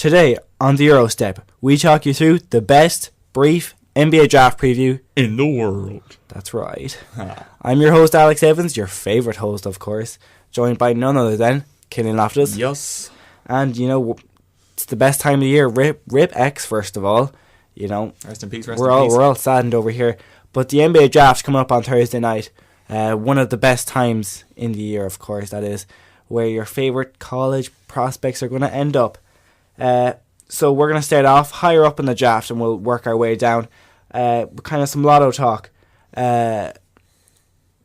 Today on the Eurostep, we talk you through the best brief NBA draft preview in the world. That's right. I'm your host, Alex Evans, your favourite host, of course, joined by none other than Killian Loftus. Yes. And, you know, it's the best time of the year. Rip X, first of all. You know, rest in peace, we're all saddened over here. But the NBA draft's coming up on Thursday night. One of the best times in the year, of course, that is, where your favourite college prospects are going to end up. So we're going to start off higher up in the draft and we'll work our way down. Kind of some lotto talk.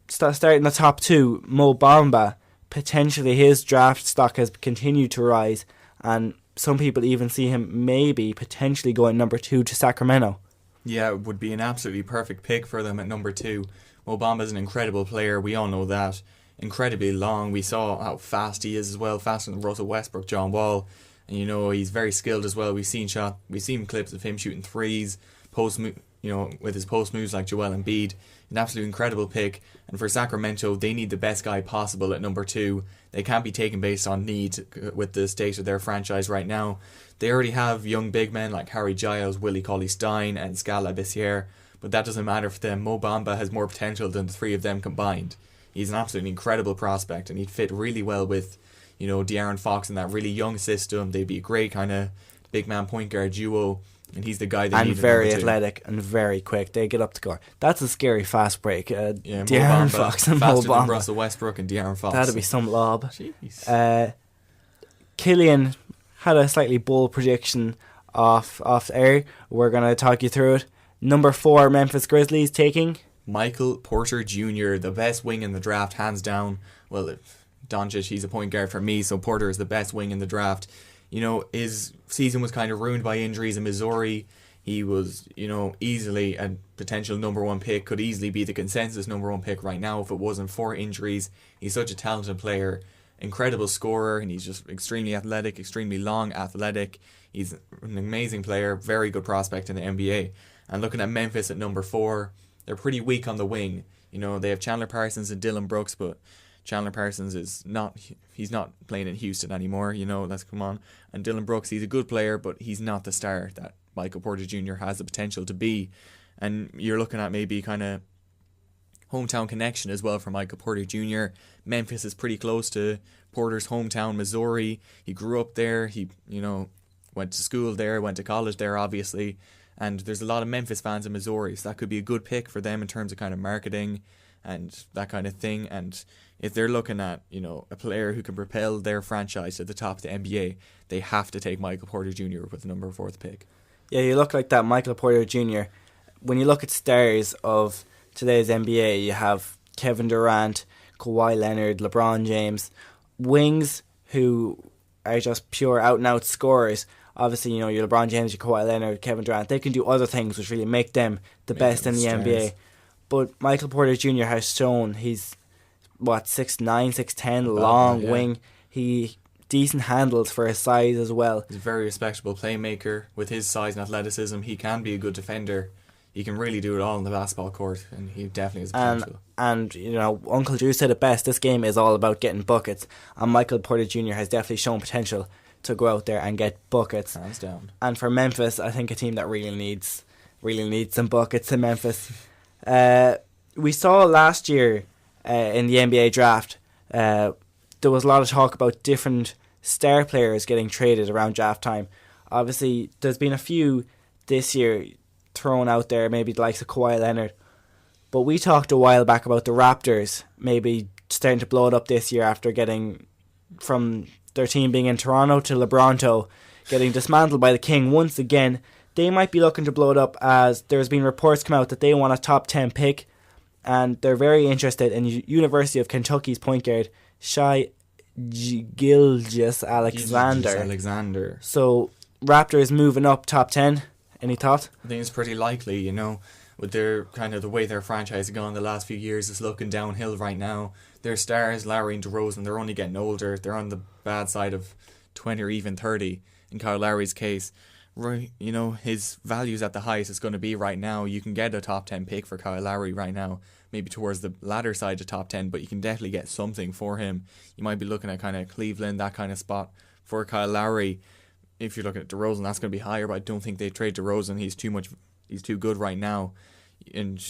Starting the top two, Mo Bamba. Potentially his draft stock has continued to rise, and some people even see him maybe potentially going number 2 to Sacramento. Yeah, it would be an absolutely perfect pick for them at number 2. Mo Bamba's an incredible player, we all know that. Incredibly long, we saw how fast he is as well, faster than Russell Westbrook, John Wall. And you know, he's very skilled as well. We've seen clips of him shooting threes, with his post moves like Joel Embiid. An absolute incredible pick. And for Sacramento, they need the best guy possible at number 2. They can't be taken based on need with the state of their franchise right now. They already have young big men like Harry Giles, Willie Cauley-Stein and Scala Bissiere, but that doesn't matter for them. Mo Bamba has more potential than the three of them combined. He's an absolutely incredible prospect, and he'd fit really well with, you know, De'Aaron Fox in that really young system. They'd be a great kind of big man point guard duo, and he's the guy they need. And very athletic and very quick. They get up the court. That's a scary fast break. De'Aaron Fox and faster Mo Bamba. than Russell Westbrook and De'Aaron Fox. That'd be some lob. Jeez. Killian had a slightly bold prediction off air. We're going to talk you through it. Number 4, Memphis Grizzlies taking Michael Porter Jr., the best wing in the draft, hands down. Well, Doncic, he's a point guard for me, so Porter is the best wing in the draft. You know, his season was kind of ruined by injuries in Missouri. He was, you know, easily a potential number 1 pick, could easily be the consensus number 1 pick right now if it wasn't for injuries. He's such a talented player, incredible scorer, and he's just extremely athletic, extremely long, athletic. He's an amazing player, very good prospect in the NBA. And looking at Memphis at number 4, they're pretty weak on the wing. You know, they have Chandler Parsons and Dylan Brooks, but Chandler Parsons he's not playing in Houston anymore, you know, let's come on. And Dylan Brooks, he's a good player, but he's not the star that Michael Porter Jr. has the potential to be. And you're looking at maybe kind of hometown connection as well for Michael Porter Jr. Memphis is pretty close to Porter's hometown, Missouri. He grew up there. He, you know, went to school there, went to college there, obviously. And there's a lot of Memphis fans in Missouri, so that could be a good pick for them in terms of kind of marketing and that kind of thing. And if they're looking at, you know, a player who can propel their franchise to the top of the NBA, they have to take Michael Porter Jr. with the number 4th pick. Yeah, you look like that Michael Porter Jr. When you look at stars of today's NBA, you have Kevin Durant, Kawhi Leonard, LeBron James, wings who are just pure out-and-out scorers. Obviously, you know, your LeBron James, your Kawhi Leonard, Kevin Durant, they can do other things which really make them the best in the NBA. But Michael Porter Jr. has shown he's, 6'9", 6'10", long wing. He decent handles for his size as well. He's a very respectable playmaker. With his size and athleticism, he can be a good defender. He can really do it all on the basketball court, and he definitely has potential. And you know, Uncle Drew said it best, this game is all about getting buckets, and Michael Porter Jr. has definitely shown potential to go out there and get buckets. Hands down. And for Memphis, I think a team that really needs some buckets in Memphis. We saw last year in the NBA draft, there was a lot of talk about different star players getting traded around draft time. Obviously, there's been a few this year thrown out there, maybe the likes of Kawhi Leonard. But we talked a while back about the Raptors maybe starting to blow it up this year after getting from their team being in Toronto to LeBronto, getting dismantled by the King once again. They might be looking to blow it up, as there's been reports come out that they want a top 10 pick, and they're very interested in University of Kentucky's point guard Shai Gilgeous-Alexander. So Raptors moving up top 10. Any thought? I think it's pretty likely, you know, with their kind of the way their franchise has gone the last few years. It's looking downhill right now. Their stars, Lowry and DeRozan, they're only getting older. They're on the bad side of 20 or even 30 in Kyle Lowry's case. Right, you know, his value's at the highest it's going to be right now. You can get a top 10 pick for Kyle Lowry right now, maybe towards the latter side of top 10, but you can definitely get something for him. You might be looking at kind of Cleveland, that kind of spot for Kyle Lowry. if you're looking at DeRozan, that's going to be higher, but I don't think they trade DeRozan. He's too good right now. And,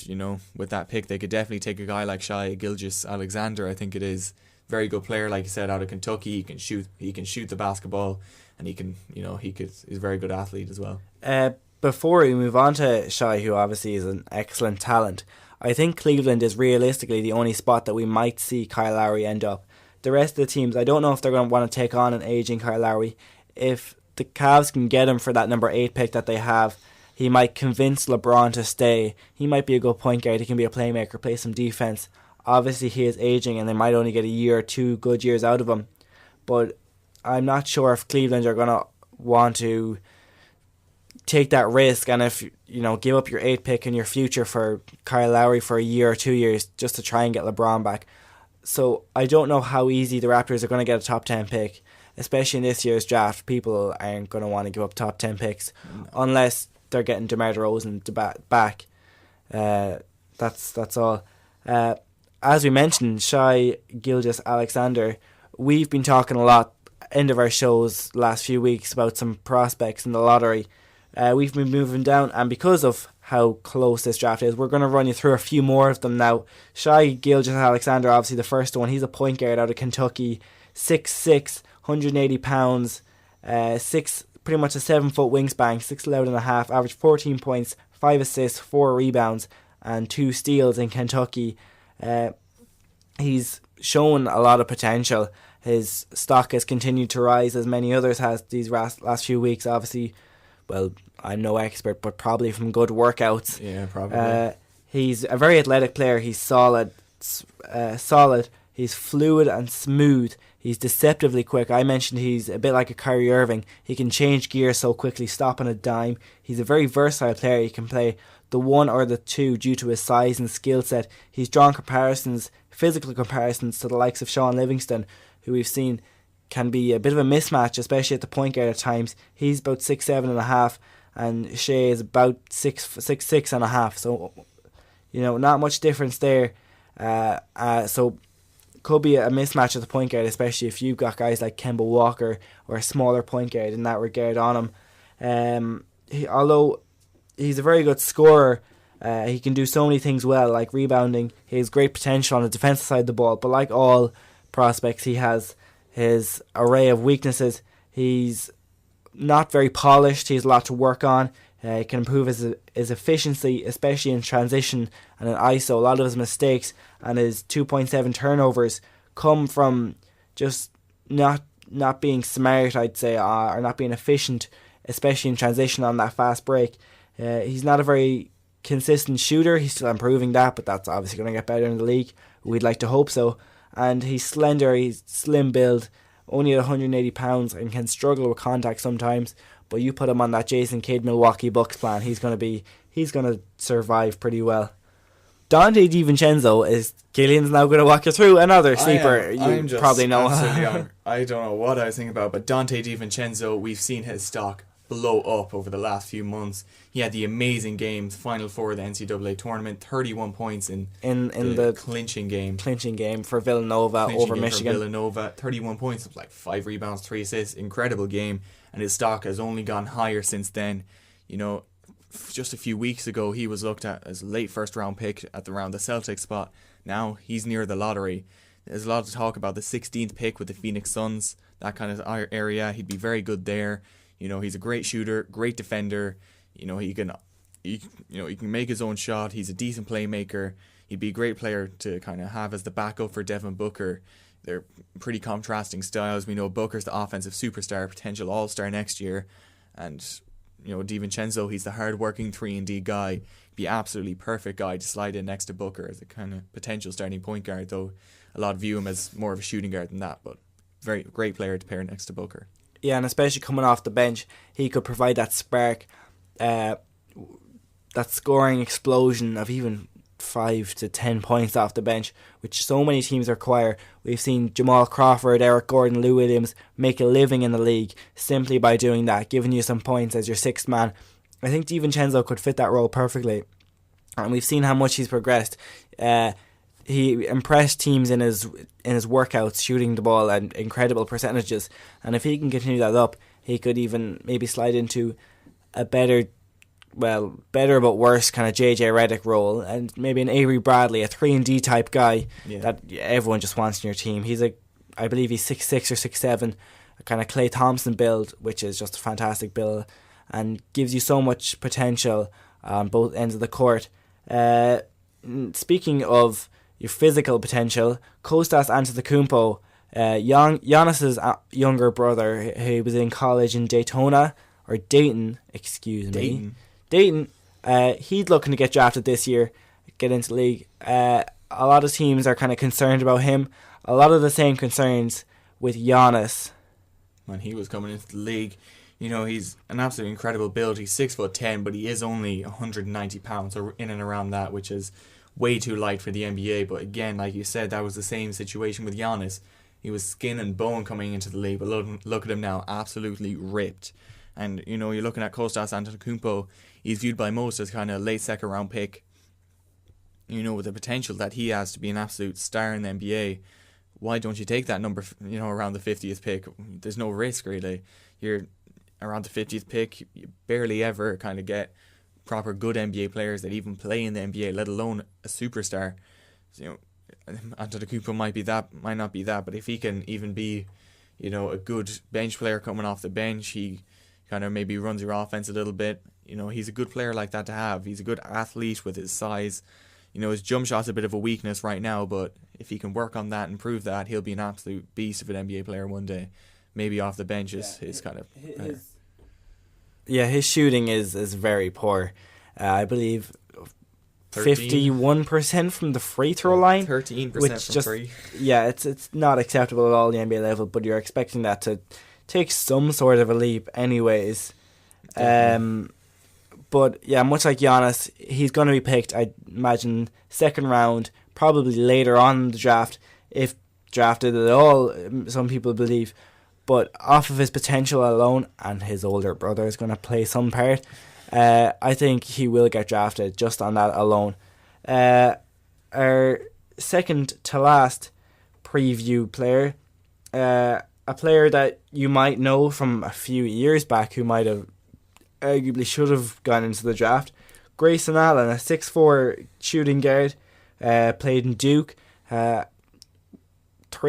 with that pick, they could definitely take a guy like Shai Gilgeous-Alexander, I think it is. Very good player, like you said, out of Kentucky. He can shoot the basketball, and he's a very good athlete as well. Before we move on to Shai, who obviously is an excellent talent, I think Cleveland is realistically the only spot that we might see Kyle Lowry end up. The rest of the teams, I don't know if they're going to want to take on an aging Kyle Lowry. If the Cavs can get him for that number 8 pick that they have, he might convince LeBron to stay. He might be a good point guard. He can be a playmaker, play some defense. Obviously, he is aging, and they might only get a year or 2 good years out of him. But I'm not sure if Cleveland are going to want to take that risk, and if give up your 8 pick and your future for Kyle Lowry for a year or 2 years just to try and get LeBron back. So I don't know how easy the Raptors are going to get a top 10 pick, especially in this year's draft. People aren't going to want to give up top 10 picks unless they're getting DeMar DeRozan back. That's all. As we mentioned, Shai Gilgeous-Alexander, we've been talking a lot end of our shows last few weeks about some prospects in the lottery. We've been moving down, and because of how close this draft is, we're going to run you through a few more of them now. Shai Gilgeous-Alexander, obviously the first one. He's a point guard out of Kentucky, 6'6", 180 pounds, pretty much a 7-foot wingspan, 6'11.5", average 14 points, 5 assists, 4 rebounds, and 2 steals in Kentucky. He's shown a lot of potential. His stock has continued to rise, as many others has these last few weeks. Obviously, well, I'm no expert, but probably from good workouts. Yeah, probably. He's a very athletic player. He's solid. He's fluid and smooth. He's deceptively quick. I mentioned he's a bit like a Kyrie Irving. He can change gears so quickly, stop on a dime. He's a very versatile player. He can play the 1 or the 2 due to his size and skill set. He's drawn physical comparisons to the likes of Sean Livingston, who we've seen can be a bit of a mismatch, especially at the point guard at times. He's about 6'7.5", and Shea is about 6'6.5". So, not much difference there. So could be a mismatch at the point guard, especially if you've got guys like Kemba Walker or a smaller point guard in that regard on him. Although he's a very good scorer, he can do so many things well, like rebounding. He has great potential on the defensive side of the ball, but like all prospects, he has his array of weaknesses. He's not very polished. He has a lot to work on. He can improve his efficiency, especially in transition and in ISO. A lot of his mistakes and his 2.7 turnovers come from just not being smart, I'd say, or not being efficient, especially in transition on that fast break. He's not a very consistent shooter. He's still improving that, but that's obviously going to get better in the league. We'd like to hope so. And he's slender, he's slim build, only at 180 pounds, and can struggle with contact sometimes. But you put him on that Jason Kidd Milwaukee Bucks plan, he's going to survive pretty well. Dante DiVincenzo is Gillian's now going to walk you through another sleeper. I'm just probably know. I don't know what I was thinking about, but Dante DiVincenzo, we've seen his stock blow up over the last few months. He had the amazing games, Final Four of the NCAA tournament, 31 points in the clinching game for Villanova over Michigan. 31 points, like 5 rebounds, 3 assists, incredible game, and his stock has only gone higher since then. Just a few weeks ago, he was looked at as a late first round pick around the Celtics spot. Now he's near the lottery. There's a lot of talk about the 16th pick with the Phoenix Suns, that kind of area. He'd be very good there. He's a great shooter, great defender. He can make his own shot. He's a decent playmaker. He'd be a great player to kind of have as the backup for Devin Booker. They're pretty contrasting styles. We know Booker's the offensive superstar, potential all-star next year. And, DiVincenzo, he's the hard-working 3-and-D guy. Be absolutely perfect guy to slide in next to Booker as a kind of potential starting point guard, though a lot view him as more of a shooting guard than that. But very great player to pair next to Booker. Yeah, and especially coming off the bench, he could provide that spark, that scoring explosion of even 5 to 10 points off the bench, which so many teams require. We've seen Jamal Crawford, Eric Gordon, Lou Williams make a living in the league simply by doing that, giving you some points as your sixth man. I think DiVincenzo could fit that role perfectly, and we've seen how much he's progressed. He impressed teams in his workouts, shooting the ball at incredible percentages, and if he can continue that up, he could even maybe slide into a better but worse kind of JJ Redick role, and maybe an Avery Bradley, a 3-and-D type guy that everyone just wants in your team. I believe he's 6'6" or 6'7", a kind of Klay Thompson build, which is just a fantastic build and gives you so much potential on both ends of the court. Speaking of your physical potential, Kostas Antetokounmpo, Giannis's younger brother, who was in college in Dayton, he's looking to get drafted this year, get into the league. A lot of teams are kind of concerned about him. A lot of the same concerns with Giannis. When he was coming into the league, he's an absolutely incredible build. He's 6'10", but he is only 190 pounds, or in and around that, which is way too light for the NBA. But again, like you said, that was the same situation with Giannis. He was skin and bone coming into the league, but look at him now, absolutely ripped. And, you're looking at Kostas Antetokounmpo, he's viewed by most as kind of late second round pick. With the potential that he has to be an absolute star in the NBA. Why don't you take that number, around the 50th pick? There's no risk, really. You're around the 50th pick, you barely ever kind of get proper good NBA players that even play in the NBA, let alone a superstar. So, Antetokounmpo might not be that, but if he can even be, a good bench player coming off the bench, he kind of maybe runs your offense a little bit. He's a good player like that to have. He's a good athlete with his size. His jump shot's a bit of a weakness right now, but if he can work on that and improve that, he'll be an absolute beast of an NBA player one day. Maybe off the bench is kind of better. His shooting is very poor. I believe 51% from the free throw line. 13% from free. Yeah, it's not acceptable at all at the NBA level, but you're expecting that to take some sort of a leap anyways. But yeah, much like Giannis, he's going to be picked, I imagine, second round, probably later on in the draft, if drafted at all, some people believe. But off of his potential alone, and his older brother is going to play some part, I think he will get drafted just on that alone. Our second to last preview player, a player that you might know from a few years back who might have arguably should have gone into the draft. Grayson Allen, a 6'4" shooting guard, played in Duke. 3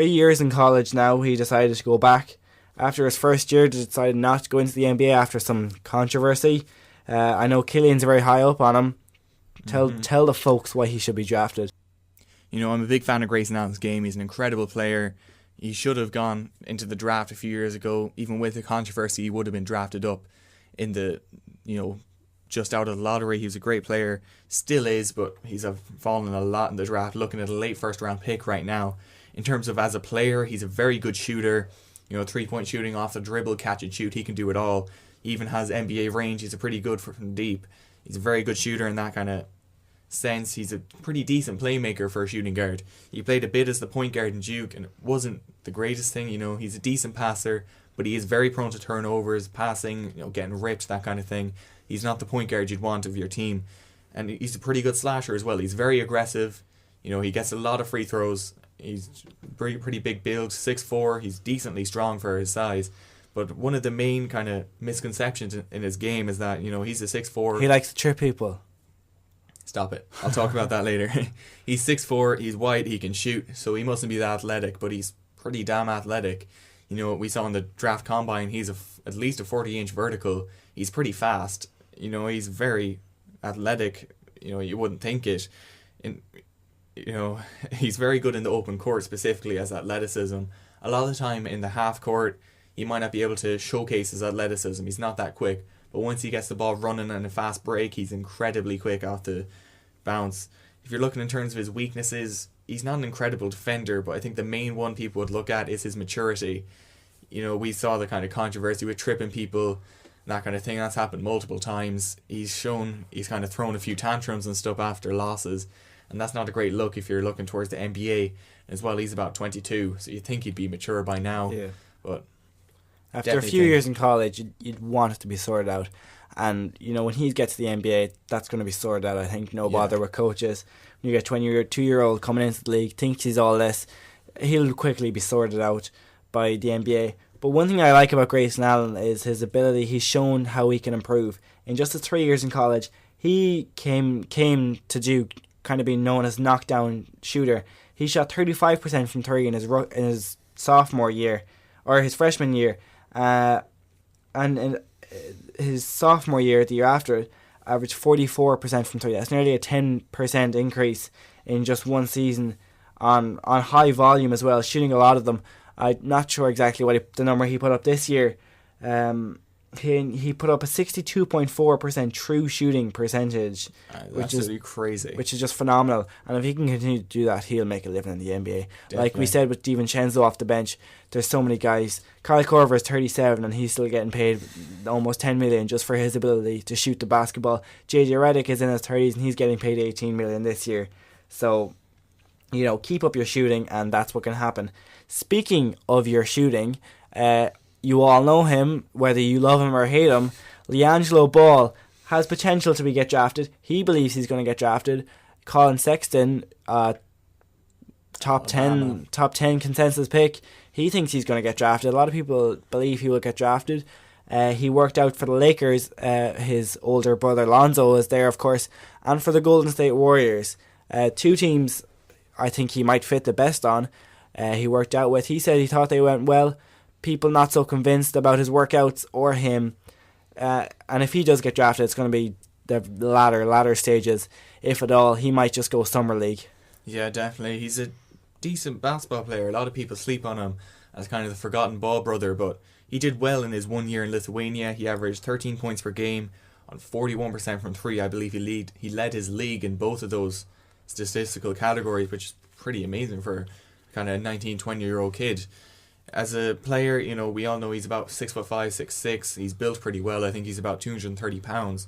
years in college now, he decided to go back. After his first year, he decided not to go into the NBA after some controversy. I know Killian's very high up on him. Tell the folks why he should be drafted. I'm a big fan of Grayson Allen's game. He's an incredible player. He should have gone into the draft a few years ago. Even with the controversy, he would have been drafted up in the, just out of the lottery. He was a great player, still is, but he's fallen a lot in the draft. Looking at a late first round pick right now. In terms of as a player, he's a very good shooter. 3-point shooting off the dribble, catch and shoot. He can do it all. He even has NBA range. He's a pretty good from deep. He's a very good shooter in that kind of sense. He's a pretty decent playmaker for a shooting guard. He played a bit as the point guard in Duke, and it wasn't the greatest thing. He's a decent passer, but he is very prone to turnovers, passing, getting ripped, that kind of thing. He's not the point guard you'd want of your team. And he's a pretty good slasher as well. He's very aggressive. He gets a lot of free throws. He's pretty big build, 6'4". He's decently strong for his size. But one of the main kind of misconceptions in his game is that, he's a 6'4". He likes to trip people. Stop it. I'll talk about that later. He's 6'4", he's wide, he can shoot, so he mustn't be that athletic, but he's pretty damn athletic. We saw in the draft combine, he's at least a 40-inch vertical. He's pretty fast. He's very athletic. You wouldn't think it. He's very good in the open court, specifically as athleticism. A lot of the time in the half court, he might not be able to showcase his athleticism. He's not that quick. But once he gets the ball running and a fast break, he's incredibly quick off the bounce. If you're looking in terms of his weaknesses, he's not an incredible defender, but I think the main one people would look at is his maturity. We saw the kind of controversy with tripping people, that kind of thing. That's happened multiple times. He's kind of thrown a few tantrums and stuff after losses, and that's not a great look if you're looking towards the NBA. As well, he's about 22, so you'd think he'd be mature by now. Yeah. But after a few years in college, you'd want it to be sorted out. And, when he gets to the NBA, that's going to be sorted out, I think. No bother with coaches. When you get a 22-year-old coming into the league, thinks he's all this, he'll quickly be sorted out by the NBA. But one thing I like about Grayson Allen is his ability. He's shown how he can improve. In just his 3 years in college, he came to Duke kind of being known as knockdown shooter. He shot 35% from 3 in his sophomore year, or his freshman year. And in his sophomore year, the year after, averaged 44% from 3. That's nearly a 10% increase in just one season on high volume as well, shooting a lot of them. I'm not sure exactly what the number he put up this year. He put up a 62.4% true shooting percentage, which is crazy. Which is just phenomenal. And if he can continue to do that, he'll make a living in the NBA. Definitely. Like we said with DiVincenzo off the bench, there's so many guys. Kyle Korver is 37 and he's still getting paid almost 10 million just for his ability to shoot the basketball. JJ Redick is in his 30s and he's getting paid 18 million this year. So, keep up your shooting and that's what can happen. Speaking of your shooting, you all know him, whether you love him or hate him. LiAngelo Ball has potential to get drafted. He believes he's going to get drafted. Colin Sexton, top 10 consensus pick. He thinks he's going to get drafted. A lot of people believe he will get drafted. He worked out for the Lakers. His older brother Lonzo is there, of course. And for the Golden State Warriors. 2 teams I think he might fit the best on. He worked out with. He said he thought they went well. People not so convinced about his workouts or him. And if he does get drafted, it's going to be the latter stages. If at all, he might just go Summer League. Yeah, definitely. He's a decent basketball player. A lot of people sleep on him as kind of the forgotten ball brother, but he did well in his 1 year in Lithuania. He averaged 13 points per game on 41% from 3. I believe he led his league in both of those statistical categories, which is pretty amazing for kind of 19, 20-year-old kid. As a player, we all know he's about 6'5", 6'6". He's built pretty well. I think he's about 230 pounds.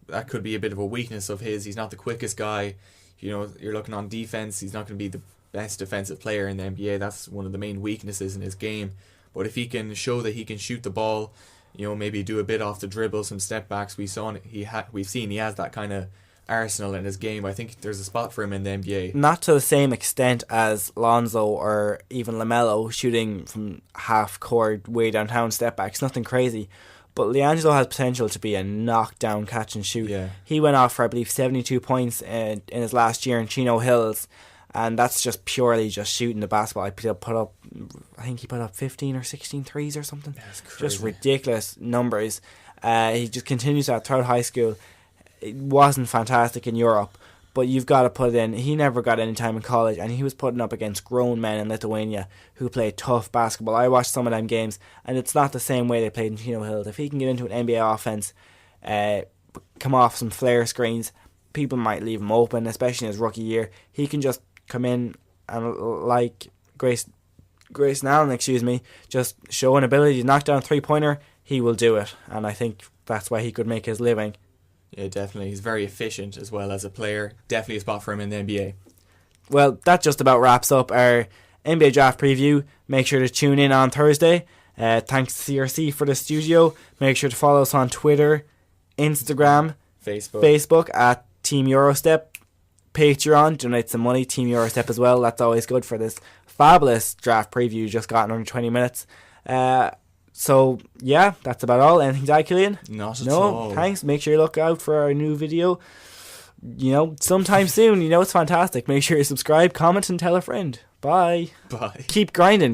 That could be a bit of a weakness of his. He's not the quickest guy. You're looking on defense. He's not going to be the best defensive player in the NBA. That's one of the main weaknesses in his game. But if he can show that he can shoot the ball, maybe do a bit off the dribble, some step backs, we've seen he has that kind of arsenal in his game. I think there's a spot for him in the NBA. Not to the same extent as Lonzo or even LaMelo shooting from half court way downtown step backs, nothing crazy. But LiAngelo has potential to be a knockdown catch and shoot. Yeah. He went off for I believe 72 points in his last year in Chino Hills, and that's just purely just shooting the basketball. I think he put up 15 or 16 threes or something. That's crazy. Just ridiculous numbers. He just continues that throughout high school. It wasn't fantastic in Europe, but you've got to put it in. He never got any time in college, and he was putting up against grown men in Lithuania who played tough basketball. I watched some of them games, and it's not the same way they played in Chino Hills. If he can get into an NBA offense, come off some flare screens, people might leave him open, especially in his rookie year. He can just come in and, like Grayson Allen, just show an ability to knock down a three-pointer. He will do it, and I think that's why he could make his living. Yeah, definitely. He's very efficient as well as a player. Definitely a spot for him in the NBA. Well, that just about wraps up our NBA draft preview. Make sure to tune in on Thursday. Thanks to CRC for the studio. Make sure to follow us on Twitter, Instagram, Facebook at Team Eurostep. Patreon, donate some money. Team Eurostep as well. That's always good for this fabulous draft preview. Just got in under 20 minutes. So, yeah, that's about all. Anything to add, Killian? Not at all. No, thanks. Make sure you look out for our new video, sometime soon. It's fantastic. Make sure you subscribe, comment, and tell a friend. Bye. Bye. Keep grinding.